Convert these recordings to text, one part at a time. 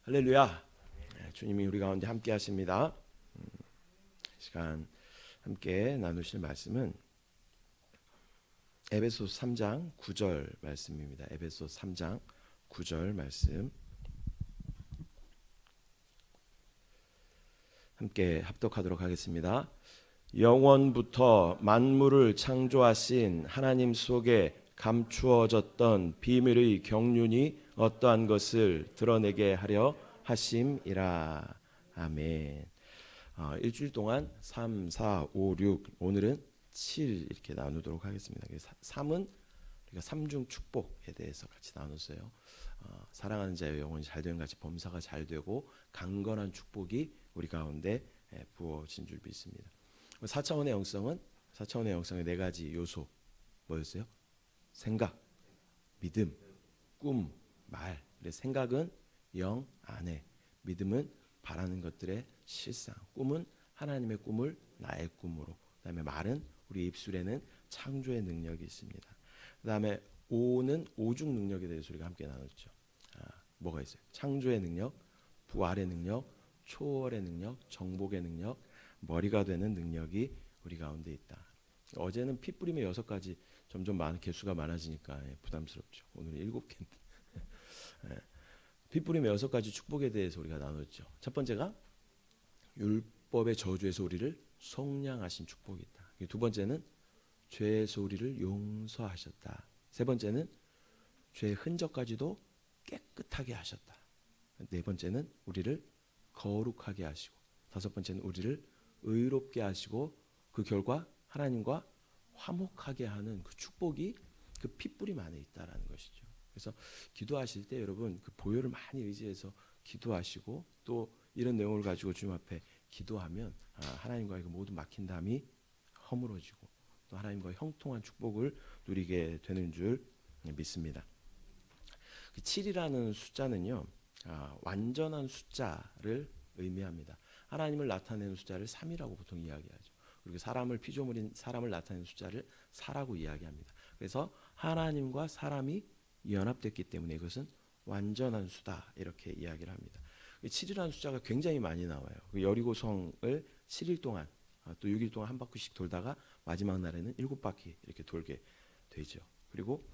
할렐루야. 주님이 우리 가운데 함께 하십니다. 시간 함께 나누실 말씀은 에베소서 3장 9절 말씀입니다. 에베소서 3장 9절 말씀 함께 합독하도록 하겠습니다. 영원부터 만물을 창조하신 하나님 속에 감추어졌던 비밀의 경륜이 어떠한 것을 드러내게 하려 하심이라. 아멘. 일주일 동안 3, 4, 5, 6 오늘은 7 이렇게 나누도록 하겠습니다. 3은 우리가 삼중 축복에 대해서 같이 나눴어요. 사랑하는 자의 영혼이 잘되는 같이 범사가 잘 되고 강건한 축복이 우리 가운데 부어진 줄 믿습니다. 4차원의 영성의 네 가지 요소 뭐였어요? 생각, 믿음, 꿈, 말. 생각은 영 안에, 믿음은 바라는 것들의 실상, 꿈은 하나님의 꿈을 나의 꿈으로, 그다음에 말은 우리 입술에는 창조의 능력이 있습니다. 그다음에 오는 오중 능력에 대해서 우리가 함께 나눴죠. 뭐가 있어요? 창조의 능력, 부활의 능력, 초월의 능력, 정복의 능력, 머리가 되는 능력이 우리 가운데 있다. 어제는 피 뿌림의 6가지 점점 개수가 많아지니까 부담스럽죠. 오늘은 7개인데 피 뿌림의 6가지 축복에 대해서 우리가 나눴죠. 첫 번째가 율법의 저주에서 우리를 속량하신 축복이 있다. 두 번째는 죄에서 우리를 용서하셨다. 세 번째는 죄의 흔적까지도 깨끗하게 하셨다. 네 번째는 우리를 거룩하게 하시고, 다섯 번째는 우리를 의롭게 하시고, 그 결과 하나님과 화목하게 하는 그 축복이 그 핏뿌림 안에 있다라는 것이죠. 그래서 기도하실 때 여러분 그 보혈을 많이 의지해서 기도하시고, 또 이런 내용을 가지고 주님 앞에 기도하면 하나님과의 그 모든 막힌 담이 허물어지고 또 하나님과 형통한 축복을 누리게 되는 줄 믿습니다. 그 7이라는 숫자는요, 완전한 숫자를 의미합니다. 하나님을 나타내는 숫자를 3이라고 보통 이야기하죠. 그리고 사람을 피조물인 사람을 나타내는 숫자를 4라고 이야기합니다. 그래서 하나님과 사람이 연합됐기 때문에 이것은 완전한 수다 이렇게 이야기를 합니다. 7이라는 숫자가 굉장히 많이 나와요. 여리고성을 7일 동안 또 6일 동안 한 바퀴씩 돌다가 마지막 날에는 7바퀴 이렇게 돌게 되죠. 그리고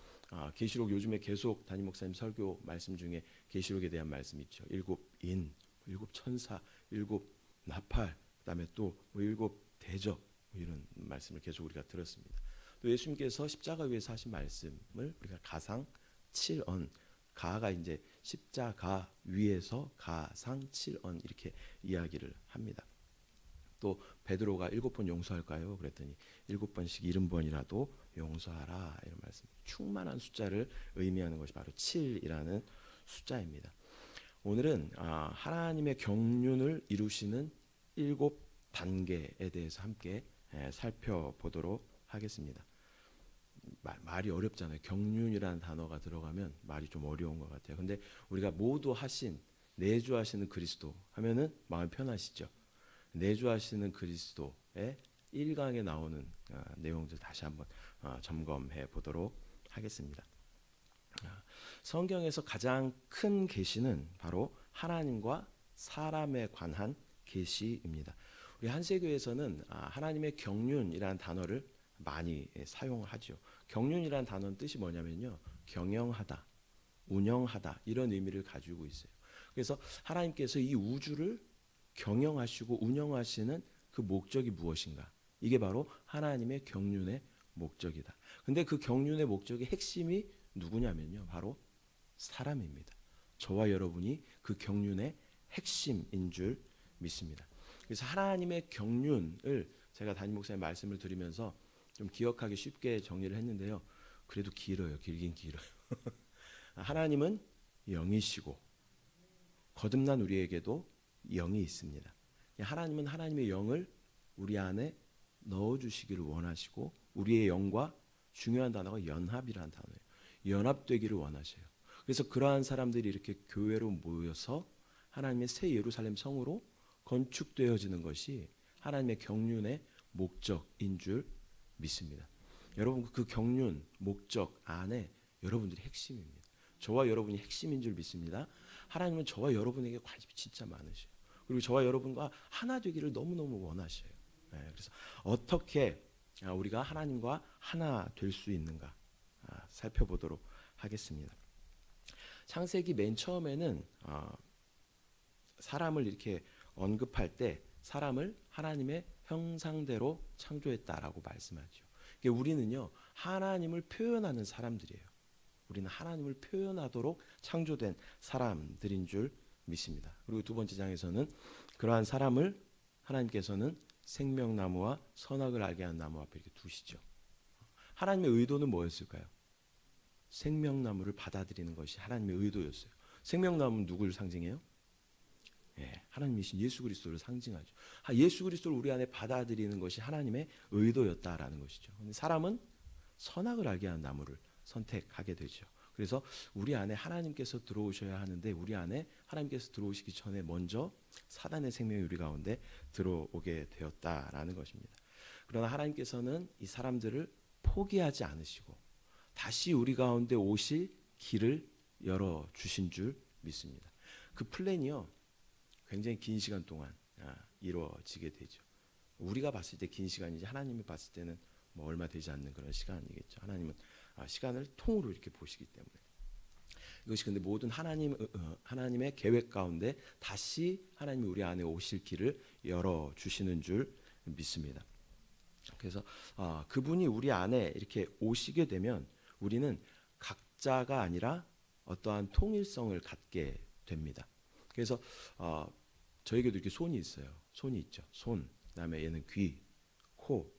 계시록 요즘에 계속 담임 목사님 설교 말씀 중에 계시록에 대한 말씀이 있죠. 7인, 7천사, 7나팔, 그다음에 또 7대접 이런 말씀을 계속 우리가 들었습니다. 또 예수님께서 십자가 위에서 하신 말씀을 우리가 가상 7언, 가가 이제 십자가 위에서 가상 7언 이렇게 이야기를 합니다. 또 베드로가 7번 용서할까요? 그랬더니 7번씩 70번이라도 용서하라 이런 말씀. 충만한 숫자를 의미하는 것이 바로 7이라는 숫자입니다. 오늘은 하나님의 경륜을 이루시는 7단계에 대해서 함께 살펴보도록 하겠습니다. 말이 어렵잖아요. 경륜이라는 단어가 들어가면 말이 좀 어려운 것 같아요. 근데 우리가 모두 하신 내주하시는 그리스도 하면은 마음 편하시죠. 내주하시는 그리스도의 1강에 나오는 내용들 다시 한번 점검해 보도록 하겠습니다. 성경에서 가장 큰 계시는 바로 하나님과 사람에 관한 계시입니다. 우리 한세교에서는 하나님의 경륜이라는 단어를 많이 사용하죠. 경륜이라는 단어는 뜻이 뭐냐면요, 경영하다, 운영하다 이런 의미를 가지고 있어요. 그래서 하나님께서 이 우주를 경영하시고 운영하시는 그 목적이 무엇인가? 이게 바로 하나님의 경륜의 목적이다. 근데 그 경륜의 목적의 핵심이 누구냐면요, 바로 사람입니다. 저와 여러분이 그 경륜의 핵심인 줄 믿습니다. 그래서 하나님의 경륜을 제가 담임 목사님 말씀을 드리면서 좀 기억하기 쉽게 정리를 했는데요. 그래도 길어요. 길긴 길어요. 하나님은 영이시고 거듭난 우리에게도 영이 있습니다. 하나님은 하나님의 영을 우리 안에 넣어주시기를 원하시고, 우리의 영과 중요한 단어가 연합이라는 단어예요. 연합되기를 원하셔요. 그래서 그러한 사람들이 이렇게 교회로 모여서 하나님의 새 예루살렘 성으로 건축되어지는 것이 하나님의 경륜의 목적인 줄 믿습니다. 여러분 그 경륜 목적 안에 여러분들이 핵심입니다. 저와 여러분이 핵심인 줄 믿습니다. 하나님은 저와 여러분에게 관심이 진짜 많으셔요. 그리고 저와 여러분과 하나 되기를 너무너무 원하셔요. 그래서 어떻게 우리가 하나님과 하나 될 수 있는가 살펴보도록 하겠습니다. 창세기 맨 처음에는 사람을 이렇게 언급할 때 사람을 하나님의 형상대로 창조했다라고 말씀하죠. 우리는요 하나님을 표현하는 사람들이에요. 우리는 하나님을 표현하도록 창조된 사람들인 줄 믿습니다. 그리고 두 번째 장에서는 그러한 사람을 하나님께서는 생명나무와 선악을 알게 한 나무 앞에 이렇게 두시죠. 하나님의 의도는 뭐였을까요? 생명나무를 받아들이는 것이 하나님의 의도였어요. 생명나무는 누구를 상징해요? 하나님이신 예수 그리스도를 상징하죠. 예수 그리스도를 우리 안에 받아들이는 것이 하나님의 의도였다라는 것이죠. 근데 사람은 선악을 알게 한 나무를 선택하게 되죠. 그래서 우리 안에 하나님께서 들어오셔야 하는데 우리 안에 하나님께서 들어오시기 전에 먼저 사단의 생명이 우리 가운데 들어오게 되었다라는 것입니다. 그러나 하나님께서는 이 사람들을 포기하지 않으시고 다시 우리 가운데 오실 길을 열어주신 줄 믿습니다. 그 플랜이요 굉장히 긴 시간 동안 이루어지게 되죠. 우리가 봤을 때 긴 시간이지 하나님이 봤을 때는 뭐 얼마 되지 않는 그런 시간이겠죠. 하나님은 시간을 통으로 이렇게 보시기 때문에 이것이 근데 모든 하나님의 계획 가운데 다시 하나님이 우리 안에 오실 길을 열어주시는 줄 믿습니다. 그래서 그분이 우리 안에 이렇게 오시게 되면 우리는 각자가 아니라 어떠한 통일성을 갖게 됩니다. 그래서 저에게도 이렇게 손이 있어요. 손이 있죠. 손. 그다음에 얘는 귀, 코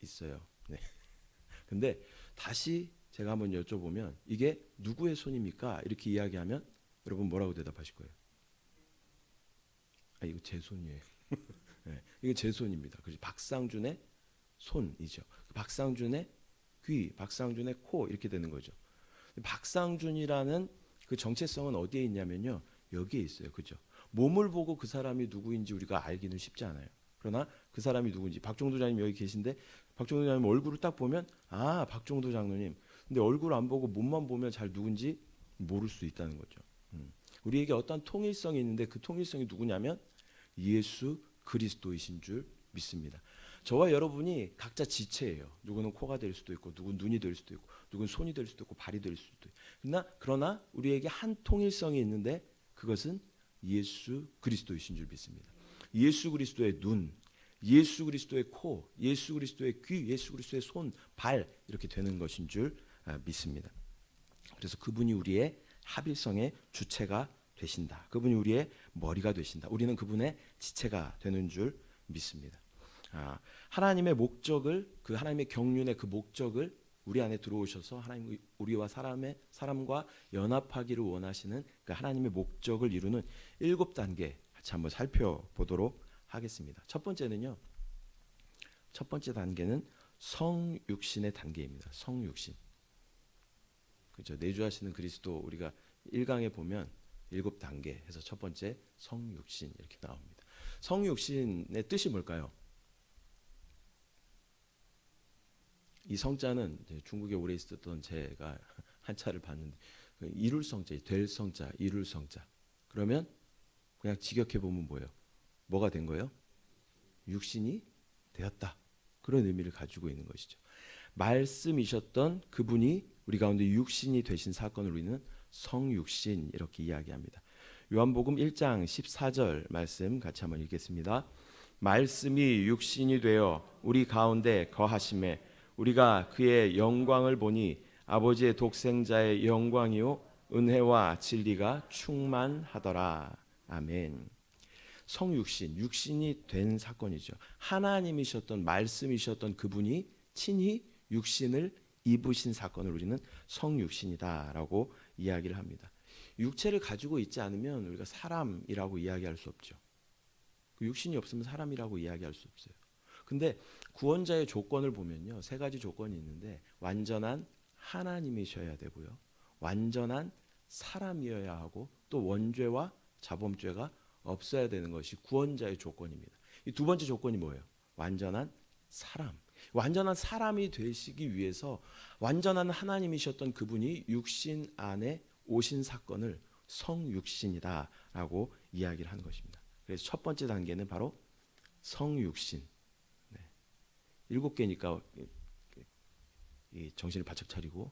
있어요. 네. 근데 다시 제가 한번 여쭤보면 이게 누구의 손입니까? 이렇게 이야기하면 여러분 뭐라고 대답하실 거예요? 이거 제 손이에요. 네, 이거 제 손입니다. 그래서 박상준의 손이죠. 박상준의 귀, 박상준의 코 이렇게 되는 거죠. 박상준이라는 그 정체성은 어디에 있냐면요. 여기에 있어요. 그죠? 몸을 보고 그 사람이 누구인지 우리가 알기는 쉽지 않아요. 그러나 그 사람이 누구인지 박종도 장님 여기 계신데 박종도 장님 얼굴을 딱 보면 박종도 장로님. 근데 얼굴 안 보고 몸만 보면 잘 누군지 모를 수 있다는 거죠. 우리에게 어떤 통일성이 있는데 그 통일성이 누구냐면 예수 그리스도이신 줄 믿습니다. 저와 여러분이 각자 지체예요. 누구는 코가 될 수도 있고 누구는 눈이 될 수도 있고 누구는 손이 될 수도 있고 발이 될 수도 있고 그러나 우리에게 한 통일성이 있는데 그것은 예수 그리스도이신 줄 믿습니다. 예수 그리스도의 눈, 예수 그리스도의 코, 예수 그리스도의 귀, 예수 그리스도의 손, 발 이렇게 되는 것인 줄 믿습니다. 그래서 그분이 우리의 합일성의 주체가 되신다. 그분이 우리의 머리가 되신다. 우리는 그분의 지체가 되는 줄 믿습니다. 하나님의 목적을 그 하나님의 경륜의 그 목적을 우리 안에 들어오셔서 하나님 우리와 사람과 연합하기를 원하시는 그 하나님의 목적을 이루는 7단계 같이 한번 살펴보도록 하겠습니다. 첫 번째 단계는 성육신의 단계입니다. 성육신. 그죠? 내주하시는 그리스도 우리가 1강에 보면 7단계 해서 첫 번째 성육신 이렇게 나옵니다. 성육신의 뜻이 뭘까요? 이 성자는 중국에 오래 있었던 제가 한자를 봤는데 이룰 성자, 될 성자, 이룰 성자. 그러면 그냥 직역해 보면 뭐예요? 뭐가 된 거예요? 육신이 되었다. 그런 의미를 가지고 있는 것이죠. 말씀이셨던 그분이 우리 가운데 육신이 되신 사건을 우리는 성육신 이렇게 이야기합니다. 요한복음 1장 14절 말씀 같이 한번 읽겠습니다. 말씀이 육신이 되어 우리 가운데 거하심에 우리가 그의 영광을 보니 아버지의 독생자의 영광이요 은혜와 진리가 충만하더라. 아멘. 성육신, 육신이 된 사건이죠. 하나님이셨던 말씀이셨던 그분이 친히 육신을 입으신 사건을 우리는 성육신이다라고 이야기를 합니다. 육체를 가지고 있지 않으면 우리가 사람이라고 이야기할 수 없죠. 그 육신이 없으면 사람이라고 이야기할 수 없어요. 근데 구원자의 조건을 보면요. 3가지 조건이 있는데 완전한 하나님이셔야 되고요. 완전한 사람이어야 하고 또 원죄와 자범죄가 없어야 되는 것이 구원자의 조건입니다. 이 두 번째 조건이 뭐예요? 완전한 사람. 완전한 사람이 되시기 위해서 완전한 하나님이셨던 그분이 육신 안에 오신 사건을 성육신이다라고 이야기를 하는 것입니다. 그래서 첫 번째 단계는 바로 성육신. 7개니까 정신을 바짝 차리고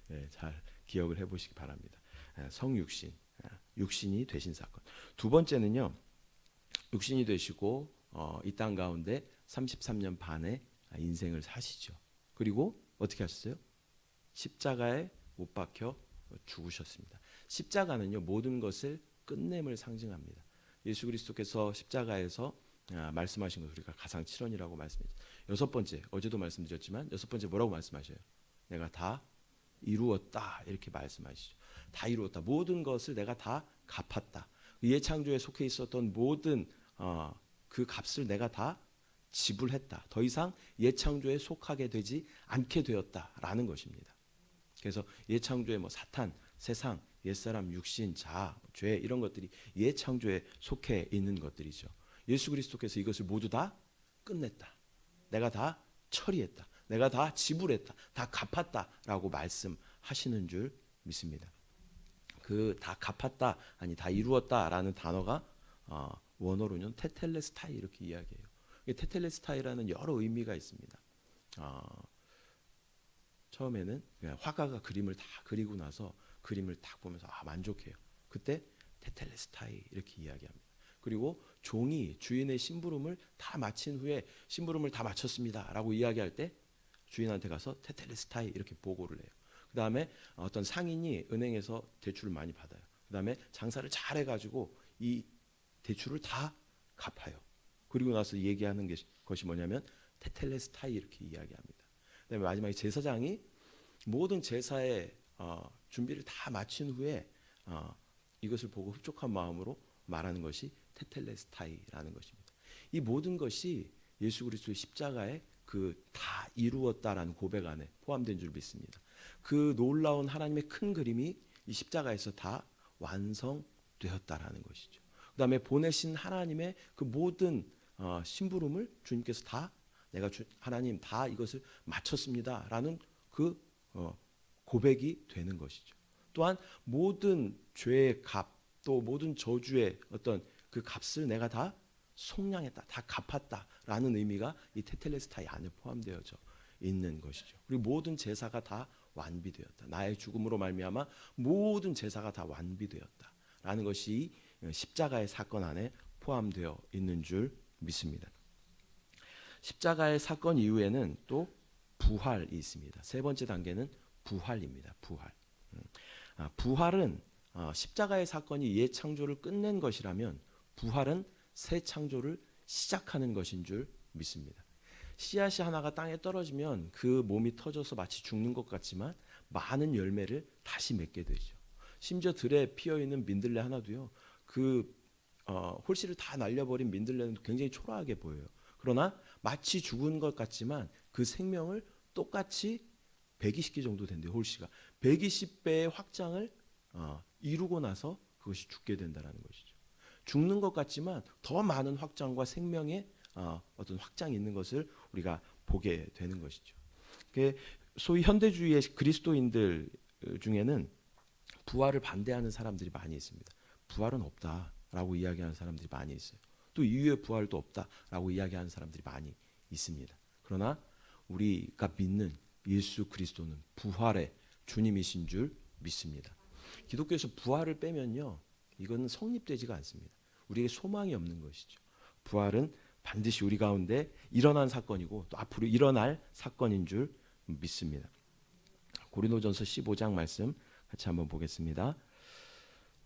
네, 잘 기억을 해보시기 바랍니다. 성육신, 육신이 되신 사건. 두 번째는요, 육신이 되시고 이 땅 가운데 33년 반의 인생을 사시죠. 그리고 어떻게 하셨어요? 십자가에 못 박혀 죽으셨습니다. 십자가는요, 모든 것을 끝냄을 상징합니다. 예수 그리스도께서 십자가에서 말씀하신 것, 우리가 가상칠언이라고 말씀했죠. 여섯 번째, 어제도 말씀드렸지만 여섯 번째 뭐라고 말씀하셔요? 내가 다 이루었다, 이렇게 말씀하시죠. 다 이루었다, 모든 것을 내가 다 갚았다. 예창조에 속해 있었던 모든 그 값을 내가 다 지불했다. 더 이상 예창조에 속하게 되지 않게 되었다라는 것입니다. 그래서 예창조에 뭐 사탄, 세상, 옛사람, 육신, 자아, 죄, 이런 것들이 예창조에 속해 있는 것들이죠. 예수 그리스도께서 이것을 모두 다 끝냈다, 내가 다 처리했다, 내가 다 지불했다, 다 갚았다라고 말씀하시는 줄 믿습니다. 그 다 갚았다, 아니 다 이루었다라는 단어가 원어로는 테텔레스타이 이렇게 이야기해요. 테텔레스타이라는 여러 의미가 있습니다. 처음에는 그냥 화가가 그림을 다 그리고 나서 그림을 딱 보면서 만족해요. 그때 테텔레스타이 이렇게 이야기합니다. 그리고 종이 주인의 심부름을 다 마친 후에 심부름을 다 마쳤습니다 라고 이야기할 때 주인한테 가서 테텔레스타이 이렇게 보고를 해요. 그 다음에 어떤 상인이 은행에서 대출을 많이 받아요. 그 다음에 장사를 잘 해가지고 이 대출을 다 갚아요. 그리고 나서 얘기하는 것이 뭐냐면 테텔레스타이 이렇게 이야기합니다. 그 다음에 마지막에 제사장이 모든 제사의 준비를 다 마친 후에 이것을 보고 흡족한 마음으로 말하는 것이 테텔레스타이라는 것입니다. 이 모든 것이 예수 그리스도의 십자가에 그 다 이루었다라는 고백 안에 포함된 줄 믿습니다. 그 놀라운 하나님의 큰 그림이 이 십자가에서 다 완성되었다라는 것이죠. 그 다음에 보내신 하나님의 그 모든 심부름을 주님께서 다 하나님 다 이것을 마쳤습니다라는 그 고백이 되는 것이죠. 또한 모든 죄의 값, 또 모든 저주의 어떤 그 값을 내가 다 속량했다, 다 갚았다라는 의미가 이 테텔레스타이 안에 포함되어져 있는 것이죠. 그리고 모든 제사가 다 완비되었다. 나의 죽음으로 말미암아 모든 제사가 다 완비되었다라는 것이 십자가의 사건 안에 포함되어 있는 줄 믿습니다. 십자가의 사건 이후에는 또 부활이 있습니다. 세 번째 단계는 부활입니다. 부활은 십자가의 사건이 옛창조를 끝낸 것이라면 부활은 새 창조를 시작하는 것인 줄 믿습니다. 씨앗이 하나가 땅에 떨어지면 그 몸이 터져서 마치 죽는 것 같지만 많은 열매를 다시 맺게 되죠. 심지어 들에 피어있는 민들레 하나도요, 그 홀씨를 다 날려버린 민들레는 굉장히 초라하게 보여요. 그러나 마치 죽은 것 같지만 그 생명을 똑같이 120개 정도 된대요. 홀씨가 120배의 확장을 이루고 나서 그것이 죽게 된다는 것이죠. 죽는 것 같지만 더 많은 확장과 생명의 어떤 확장이 있는 것을 우리가 보게 되는 것이죠. 소위 현대주의의 그리스도인들 중에는 부활을 반대하는 사람들이 많이 있습니다. 부활은 없다라고 이야기하는 사람들이 많이 있어요. 또 이후의 부활도 없다라고 이야기하는 사람들이 많이 있습니다. 그러나 우리가 믿는 예수 그리스도는 부활의 주님이신 줄 믿습니다. 기독교에서 부활을 빼면요, 이거는 성립되지가 않습니다. 우리에게 소망이 없는 것이죠. 부활은 반드시 우리 가운데 일어난 사건이고 또 앞으로 일어날 사건인 줄 믿습니다. 고린도전서 15장 말씀 같이 한번 보겠습니다.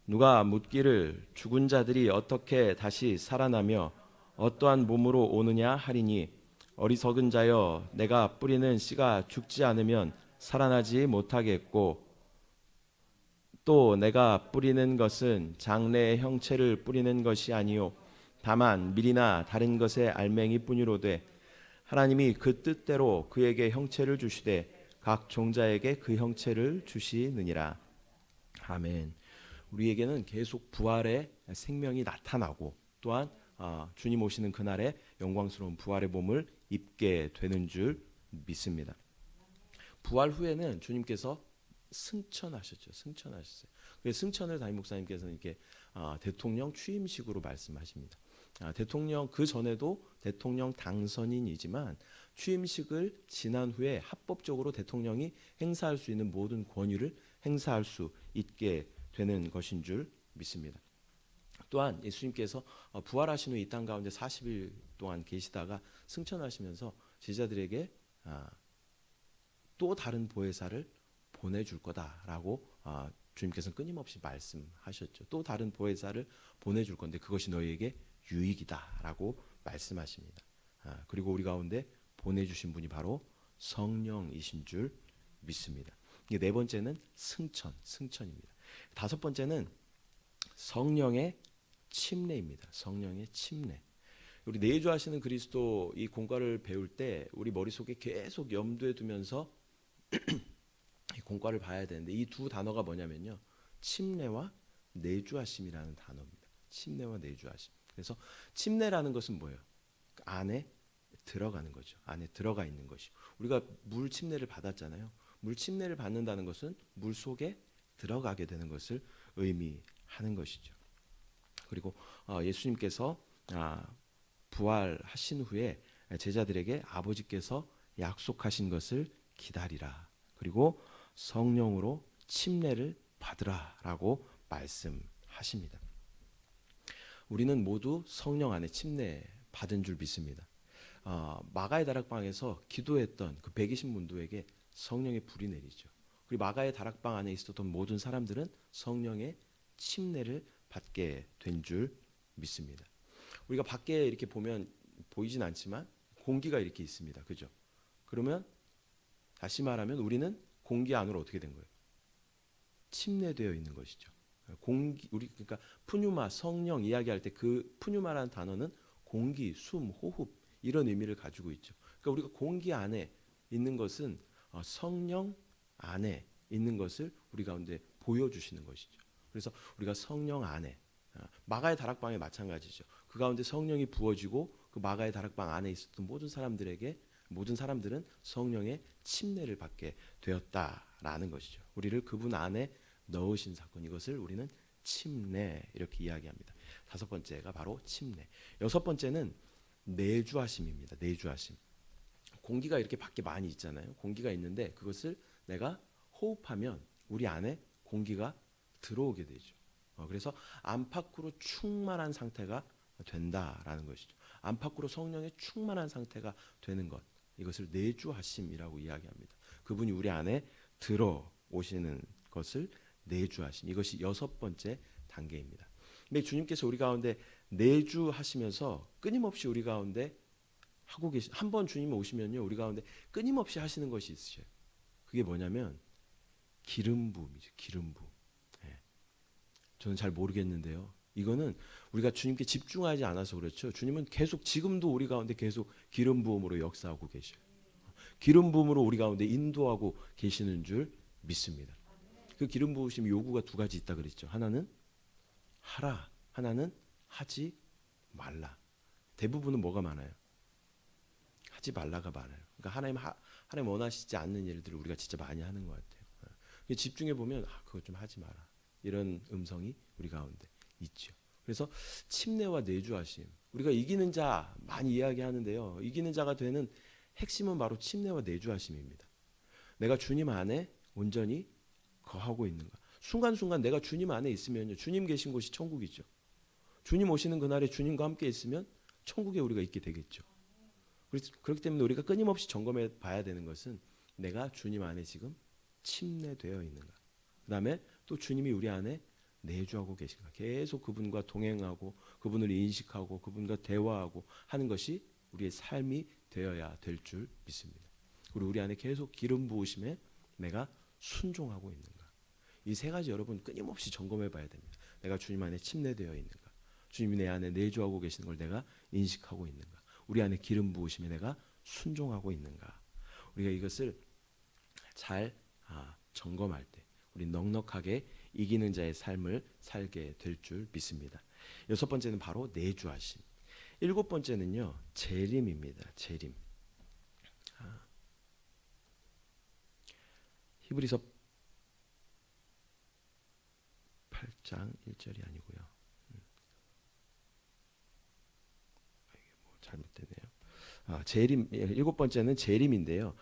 누가 묻기를 죽은 자들이 어떻게 다시 살아나며 어떠한 몸으로 오느냐 하리니 어리석은 자여 내가 뿌리는 씨가 죽지 않으면 살아나지 못하겠고 또 내가 뿌리는 것은 장래의 형체를 뿌리는 것이 아니요 다만 밀이나 다른 것의 알맹이뿐이로되 하나님이 그 뜻대로 그에게 형체를 주시되 각 종자에게 그 형체를 주시느니라. 아멘. 우리에게는 계속 부활의 생명이 나타나고 또한 주님 오시는 그날에 영광스러운 부활의 몸을 입게 되는 줄 믿습니다. 부활 후에는 주님께서 승천하셨죠. 승천하셨어요. 그래서 승천을 담임 목사님께서는 이렇게 대통령 취임식으로 말씀하십니다. 대통령 그 전에도 대통령 당선인이지만 취임식을 지난 후에 합법적으로 대통령이 행사할 수 있는 모든 권위를 행사할 수 있게 되는 것인 줄 믿습니다. 또한 예수님께서 부활하신 후 이 땅 가운데 40일 동안 계시다가 승천하시면서 제자들에게 또 다른 보혜사를 보내줄 거다라고 주님께서는 끊임없이 말씀하셨죠. 또 다른 보혜사를 보내줄 건데 그것이 너희에게 유익이다라고 말씀하십니다. 그리고 우리 가운데 보내주신 분이 바로 성령이신 줄 믿습니다. 네 번째는 승천입니다. 다섯 번째는 성령의 침례입니다. 성령의 침례. 우리 내주하시는 그리스도 이 공과를 배울 때 우리 머릿속에 계속 염두에 두면서 이 공과를 봐야 되는데 이 두 단어가 뭐냐면요. 침례와 내주하심이라는 단어입니다. 침례와 내주하심. 그래서 침례라는 것은 뭐예요? 그 안에 들어가는 거죠. 안에 들어가 있는 것이. 우리가 물 침례를 받았잖아요. 물 침례를 받는다는 것은 물 속에 들어가게 되는 것을 의미하는 것이죠. 그리고 예수님께서 부활하신 후에 제자들에게 아버지께서 약속하신 것을 기다리라. 그리고 성령으로 침례를 받으라라고 말씀하십니다. 우리는 모두 성령 안에 침례 받은 줄 믿습니다. 마가의 다락방에서 기도했던 그 120문도에게 성령의 불이 내리죠. 그리고 마가의 다락방 안에 있었던 모든 사람들은 성령의 침례를 받게 된 줄 믿습니다. 우리가 밖에 이렇게 보면 보이진 않지만 공기가 이렇게 있습니다. 그죠? 그러면 다시 말하면 우리는 공기 안으로 어떻게 된 거예요? 침례되어 있는 것이죠. 우리 그러니까 푸뉴마 성령 이야기할 때 그 푸뉴마라는 단어는 공기, 숨, 호흡 이런 의미를 가지고 있죠. 그러니까 우리가 공기 안에 있는 것은 성령 안에 있는 것을 우리 가운데 보여주시는 것이죠. 그래서 우리가 성령 안에 마가의 다락방에 마찬가지죠. 그 가운데 성령이 부어지고 그 마가의 다락방 안에 있었던 모든 사람들은 성령의 침례를 받게 되었다라는 것이죠. 우리를 그분 안에 넣으신 사건, 이것을 우리는 침례 이렇게 이야기합니다. 다섯 번째가 바로 침례. 여섯 번째는 내주하심입니다. 내주하심. 공기가 이렇게 밖에 많이 있잖아요. 공기가 있는데 그것을 내가 호흡하면 우리 안에 공기가 들어오게 되죠. 그래서 안팎으로 충만한 상태가 된다라는 것이죠. 안팎으로 성령의 충만한 상태가 되는 것, 이것을 내주하심이라고 이야기합니다. 그분이 우리 안에 들어오시는 것을 내주하심, 이것이 여섯 번째 단계입니다. 근데 주님께서 우리 가운데 내주하시면서 끊임없이 우리 가운데 하고 계신, 한번 주님이 오시면요 우리 가운데 끊임없이 하시는 것이 있으셔요. 그게 뭐냐면 기름 부음이죠. 기름 부음. 저는 잘 모르겠는데요. 이거는 우리가 주님께 집중하지 않아서 그렇죠. 주님은 계속 지금도 우리 가운데 계속 기름 부음으로 역사하고 계셔요. 기름 부음으로 우리 가운데 인도하고 계시는 줄 믿습니다. 그 기름 부으심 요구가 두 가지 있다 그랬죠. 하나는 하라, 하나는 하지 말라. 대부분은 뭐가 많아요? 하지 말라가 많아요. 그러니까 하나님 원하시지 않는 일들을 우리가 진짜 많이 하는 것 같아요. 집중해 보면 그거 좀 하지 마라. 이런 음성이 우리 가운데 있죠. 그래서 침례와 내주하심, 우리가 이기는 자 많이 이야기하는데요. 이기는 자가 되는 핵심은 바로 침례와 내주하심입니다. 내가 주님 안에 온전히 거하고 있는가. 순간순간 내가 주님 안에 있으면요, 주님 계신 곳이 천국이죠. 주님 오시는 그날에 주님과 함께 있으면 천국에 우리가 있게 되겠죠. 그렇기 때문에 우리가 끊임없이 점검해 봐야 되는 것은 내가 주님 안에 지금 침례되어 있는가. 그 다음에 또 주님이 우리 안에 내주하고 계신가. 계속 그분과 동행하고 그분을 인식하고 그분과 대화하고 하는 것이 우리의 삶이 되어야 될 줄 믿습니다. 그리고 우리 안에 계속 기름 부으심에 내가 순종하고 있는가. 이 세 가지 여러분 끊임없이 점검해 봐야 됩니다. 내가 주님 안에 침례되어 있는가. 주님이 내 안에 내주하고 계시는 걸 내가 인식하고 있는가. 우리 안에 기름 부으심에 내가 순종하고 있는가. 우리가 이것을 잘 점검할 때 우리 넉넉하게 이기는 자의 삶을 살게 될 줄 믿습니다. 여섯 번째는 바로 내주하심. 일곱 번째는요, 재림입니다. 재림. 히브리서 8장 1절이 아니고요. 잘못됐네요. 재림, 일곱 번째는 재림인데요.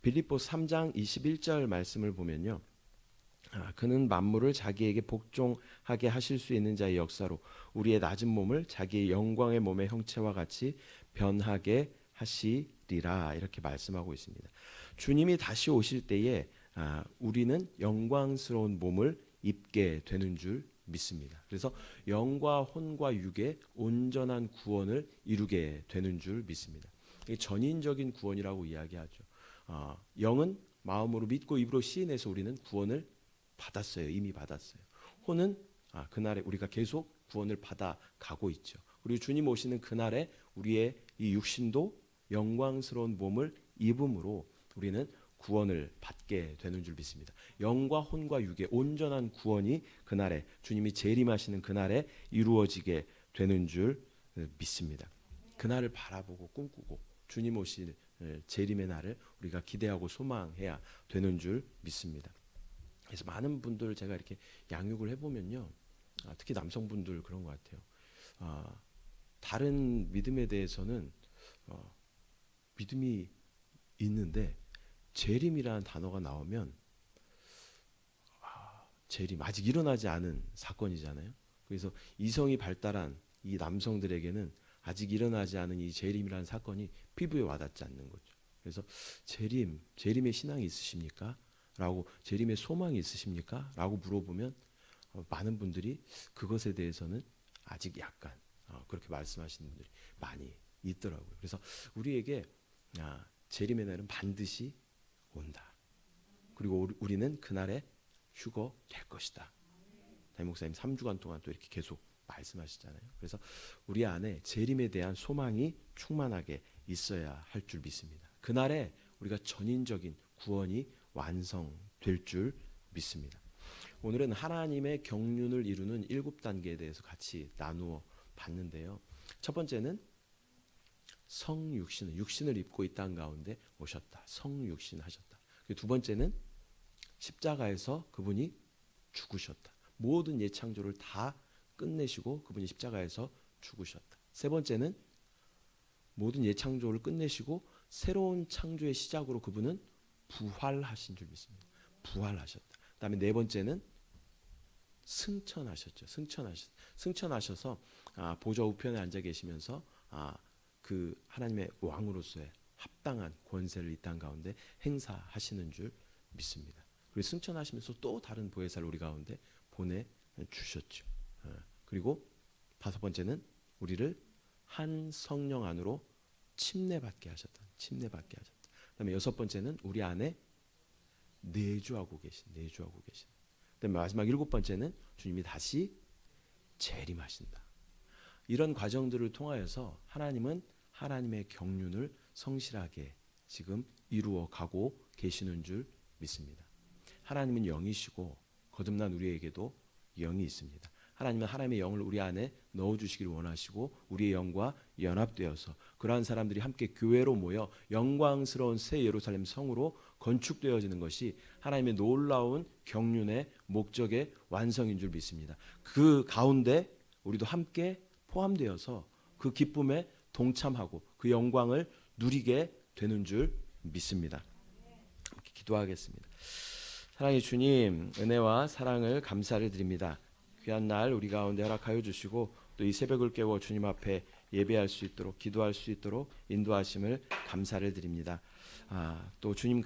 빌립보 3장 21절 말씀을 보면요. 그는 만물을 자기에게 복종하게 하실 수 있는 자의 역사로 우리의 낮은 몸을 자기의 영광의 몸의 형체와 같이 변하게 하시리라, 이렇게 말씀하고 있습니다. 주님이 다시 오실 때에 우리는 영광스러운 몸을 입게 되는 줄 믿습니다. 그래서 영과 혼과 육의 온전한 구원을 이루게 되는 줄 믿습니다. 이게 전인적인 구원이라고 이야기하죠. 영은 마음으로 믿고 입으로 시인해서 우리는 구원을 받았어요. 이미 받았어요. 혼은 그날에 우리가 계속 구원을 받아 가고 있죠. 그리고 주님 오시는 그날에 우리의 이 육신도 영광스러운 몸을 입음으로 우리는 구원을 받게 되는 줄 믿습니다. 영과 혼과 육의 온전한 구원이 그날에, 주님이 재림하시는 그날에 이루어지게 되는 줄 믿습니다. 그날을 바라보고 꿈꾸고 주님 오실 재림의 날을 우리가 기대하고 소망해야 되는 줄 믿습니다. 그래서 많은 분들 제가 이렇게 양육을 해보면요, 특히 남성분들 그런 것 같아요. 다른 믿음에 대해서는 믿음이 있는데 재림이라는 단어가 나오면 재림, 아직 일어나지 않은 사건이잖아요. 그래서 이성이 발달한 이 남성들에게는 아직 일어나지 않은 이 재림이라는 사건이 피부에 와닿지 않는 거죠. 그래서 재림의 신앙이 있으십니까? 라고, 재림의 소망이 있으십니까? 라고 물어보면 많은 분들이 그것에 대해서는 아직 약간 그렇게 말씀하시는 분들이 많이 있더라고요. 그래서 우리에게 재림의 날은 반드시 온다. 그리고 우리는 그날에 휴거 될 것이다. 담임 목사님 3주간 동안 또 이렇게 계속 말씀하시잖아요. 그래서 우리 안에 재림에 대한 소망이 충만하게 있어야 할 줄 믿습니다. 그날에 우리가 전인적인 구원이 완성될 줄 믿습니다. 오늘은 하나님의 경륜을 이루는 7단계에 대해서 같이 나누어 봤는데요. 첫 번째는 성육신은, 육신을 입고 이 땅 가운데 오셨다. 성육신 하셨다. 두 번째는 십자가에서 그분이 죽으셨다. 모든 옛 창조를 다 끝내시고 그분이 십자가에서 죽으셨다. 세 번째는 모든 옛 창조를 끝내시고 새로운 창조의 시작으로 그분은 부활하신 줄 믿습니다. 부활하셨다. 그다음에 네 번째는 승천하셨죠. 승천하셔서 보좌 우편에 앉아 계시면서 그 하나님의 왕으로서의 합당한 권세를 이 땅 가운데 행사하시는 줄 믿습니다. 그리고 승천하시면서 또 다른 보혜사를 우리 가운데 보내주셨죠. 그리고 다섯 번째는 우리를 한 성령 안으로 침례받게 하셨다. 그다음에 여섯 번째는 우리 안에 내주하고 계신. 그다음에 마지막 일곱 번째는 주님이 다시 재림하신다. 이런 과정들을 통하여서 하나님은 하나님의 경륜을 성실하게 지금 이루어 가고 계시는 줄 믿습니다. 하나님은 영이시고 거듭난 우리에게도 영이 있습니다. 하나님은 하나님의 영을 우리 안에 넣어주시기를 원하시고 우리의 영과 연합되어서 그러한 사람들이 함께 교회로 모여 영광스러운 새 예루살렘 성으로 건축되어지는 것이 하나님의 놀라운 경륜의 목적의 완성인 줄 믿습니다. 그 가운데 우리도 함께 포함되어서 그 기쁨에 동참하고 그 영광을 누리게 되는 줄 믿습니다. 함께 기도하겠습니다. 사랑의 주님, 은혜와 사랑을 감사를 드립니다. 귀한 날 우리 가운데 허락하여 주시고 또 이 새벽을 깨워 주님 앞에 예배할 수 있도록, 기도할 수 있도록 인도하심을 감사를 드립니다. 또 주님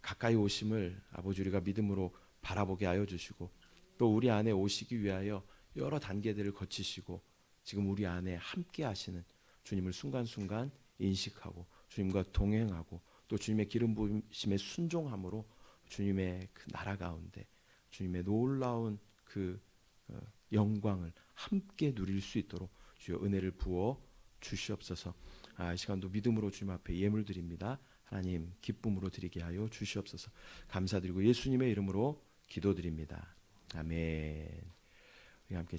가까이 오심을 아버지 우리가 믿음으로 바라보게 하여 주시고 또 우리 안에 오시기 위하여 여러 단계들을 거치시고 지금 우리 안에 함께 하시는 주님을 순간순간 인식하고 주님과 동행하고 또 주님의 기름 부으심에 순종함으로 주님의 그 나라 가운데 주님의 놀라운 그 영광을 함께 누릴 수 있도록 주여 은혜를 부어 주시옵소서. 이 시간도 믿음으로 주님 앞에 예물 드립니다. 하나님 기쁨으로 드리게 하여 주시옵소서. 감사드리고 예수님의 이름으로 기도드립니다. 아멘. 우리 함께